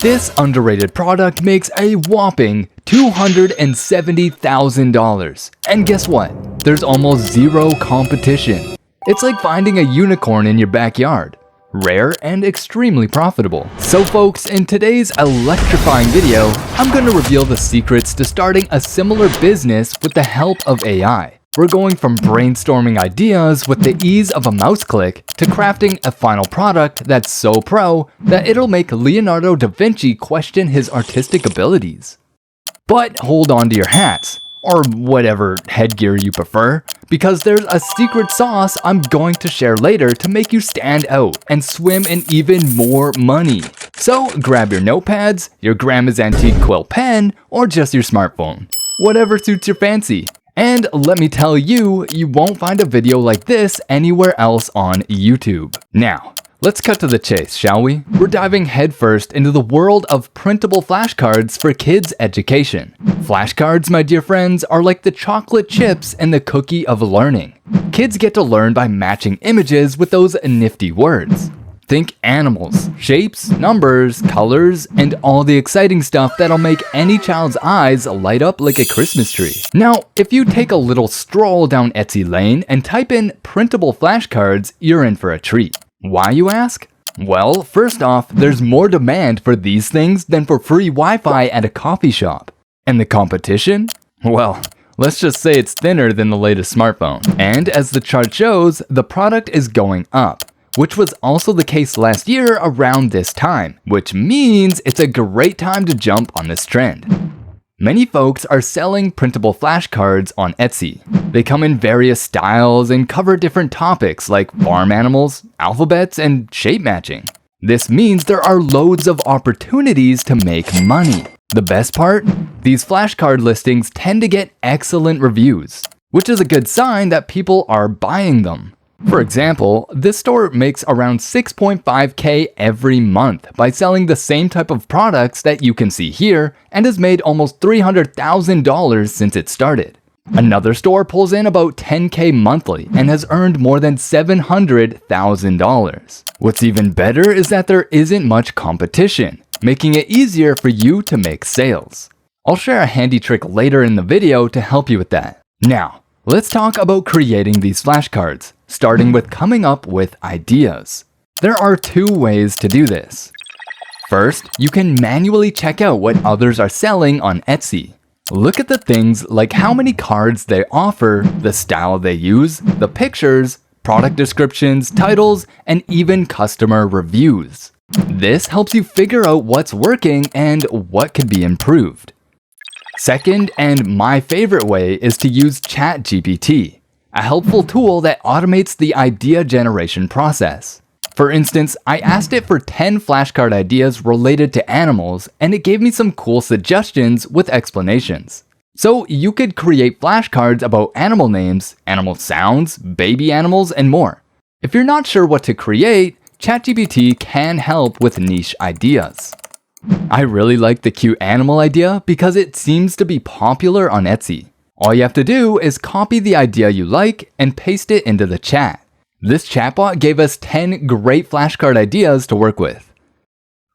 This underrated product makes a whopping $270,000. And guess what? There's almost zero competition. It's like finding a unicorn in your backyard. Rare and extremely profitable. So folks, in today's electrifying video, I'm going to reveal the secrets to starting a similar business with the help of AI. We're going from brainstorming ideas with the ease of a mouse click to crafting a final product that's so pro that it'll make Leonardo da Vinci question his artistic abilities. But hold on to your hats, or whatever headgear you prefer, because there's a secret sauce I'm going to share later to make you stand out and swim in even more money. So grab your notepads, your grandma's antique quill pen, or just your smartphone. Whatever suits your fancy. And let me tell you, you won't find a video like this anywhere else on YouTube. Now, let's cut to the chase, shall we? We're diving headfirst into the world of printable flashcards for kids' education. Flashcards, my dear friends, are like the chocolate chips and the cookie of learning. Kids get to learn by matching images with those nifty words. Think animals, shapes, numbers, colors, and all the exciting stuff that'll make any child's eyes light up like a Christmas tree. Now, if you take a little stroll down Etsy Lane and type in printable flashcards, you're in for a treat. Why, you ask? Well, first off, there's more demand for these things than for free Wi-Fi at a coffee shop. And the competition? Well, let's just say it's thinner than the latest smartphone. And as the chart shows, the product is going up, which was also the case last year around this time, which means it's a great time to jump on this trend. Many folks are selling printable flashcards on Etsy. They come in various styles and cover different topics like farm animals, alphabets, and shape matching. This means there are loads of opportunities to make money. The best part? These flashcard listings tend to get excellent reviews, which is a good sign that people are buying them. For example, this store makes around 6.5K every month by selling the same type of products that you can see here and has made almost $300,000 since it started. Another store pulls in about 10K monthly and has earned more than $700,000. What's even better is that there isn't much competition, making it easier for you to make sales. I'll share a handy trick later in the video to help you with that. Now, let's talk about creating these flashcards, starting with coming up with ideas. There are two ways to do this. First, you can manually check out what others are selling on Etsy. Look at the things like how many cards they offer, the style they use, the pictures, product descriptions, titles, and even customer reviews. This helps you figure out what's working and what could be improved. Second, and my favorite way, is to use ChatGPT, a helpful tool that automates the idea generation process. For instance, I asked it for 10 flashcard ideas related to animals, and it gave me some cool suggestions with explanations. So you could create flashcards about animal names, animal sounds, baby animals, and more. If you're not sure what to create, ChatGPT can help with niche ideas. I really like the cute animal idea because it seems to be popular on Etsy. All you have to do is copy the idea you like and paste it into the chat. This chatbot gave us 10 great flashcard ideas to work with.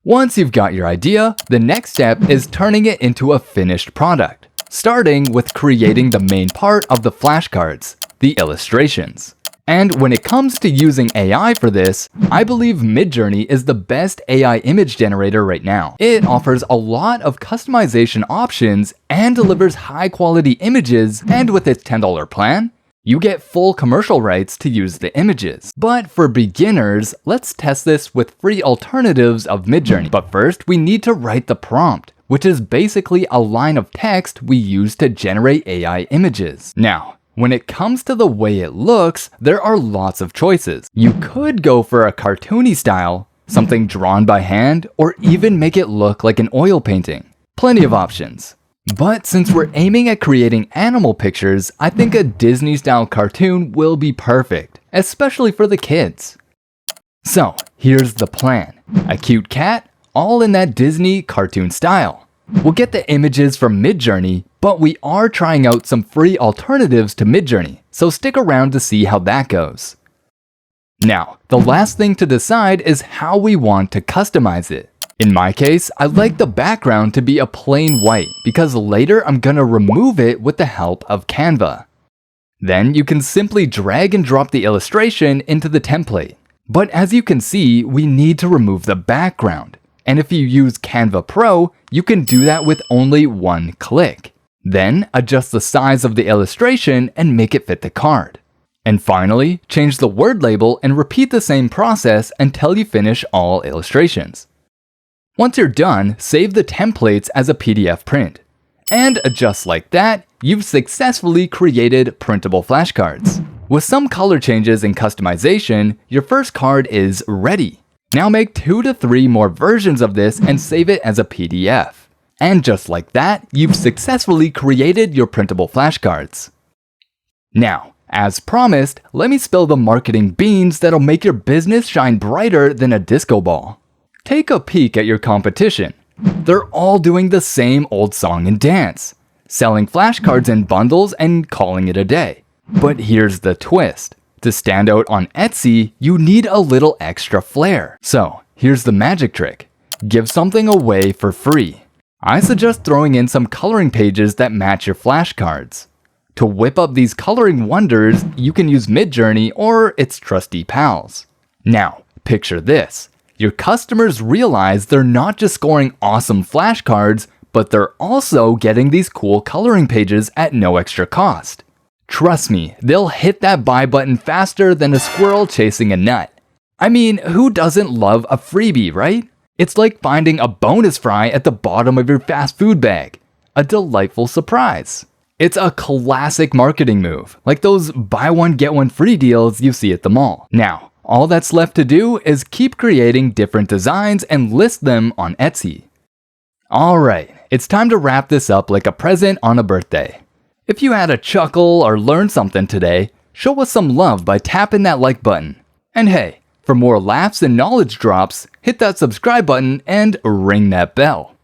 Once you've got your idea, the next step is turning it into a finished product, starting with creating the main part of the flashcards, the illustrations. And when it comes to using AI for this, I believe Midjourney is the best AI image generator right now. It offers a lot of customization options and delivers high quality images, and with its $10 plan, you get full commercial rights to use the images. But for beginners, let's test this with free alternatives of Midjourney. But first, we need to write the prompt, which is basically a line of text we use to generate AI images. Now, when it comes to the way it looks, there are lots of choices. You could go for a cartoony style, something drawn by hand, or even make it look like an oil painting. Plenty of options. But since we're aiming at creating animal pictures, I think a Disney-style cartoon will be perfect, especially for the kids. So, here's the plan. A cute cat, all in that Disney cartoon style. We'll get the images from Midjourney, but we are trying out some free alternatives to Midjourney, so stick around to see how that goes. Now, the last thing to decide is how we want to customize it. In my case, I like the background to be a plain white because later I'm gonna remove it with the help of Canva. Then you can simply drag and drop the illustration into the template. But as you can see, we need to remove the background. And if you use Canva Pro, you can do that with only one click. Then adjust the size of the illustration and make it fit the card. And finally, change the word label and repeat the same process until you finish all illustrations. Once you're done, save the templates as a PDF print. And just like that, you've successfully created printable flashcards. With some color changes and customization, your first card is ready. Now make 2 to 3 more versions of this and save it as a PDF. And just like that, you've successfully created your printable flashcards. Now, as promised, let me spill the marketing beans that'll make your business shine brighter than a disco ball. Take a peek at your competition. They're all doing the same old song and dance, selling flashcards in bundles and calling it a day. But here's the twist. To stand out on Etsy, you need a little extra flair. So, here's the magic trick. Give something away for free. I suggest throwing in some coloring pages that match your flashcards. To whip up these coloring wonders, you can use Midjourney or its trusty pals. Now, picture this. Your customers realize they're not just scoring awesome flashcards, but they're also getting these cool coloring pages at no extra cost. Trust me, they'll hit that buy button faster than a squirrel chasing a nut. I mean, who doesn't love a freebie, right? It's like finding a bonus fry at the bottom of your fast food bag. A delightful surprise. It's a classic marketing move, like those buy one get one free deals you see at the mall. Now, all that's left to do is keep creating different designs and list them on Etsy. Alright, it's time to wrap this up like a present on a birthday. If you had a chuckle or learned something today, show us some love by tapping that like button. And hey, for more laughs and knowledge drops, hit that subscribe button and ring that bell.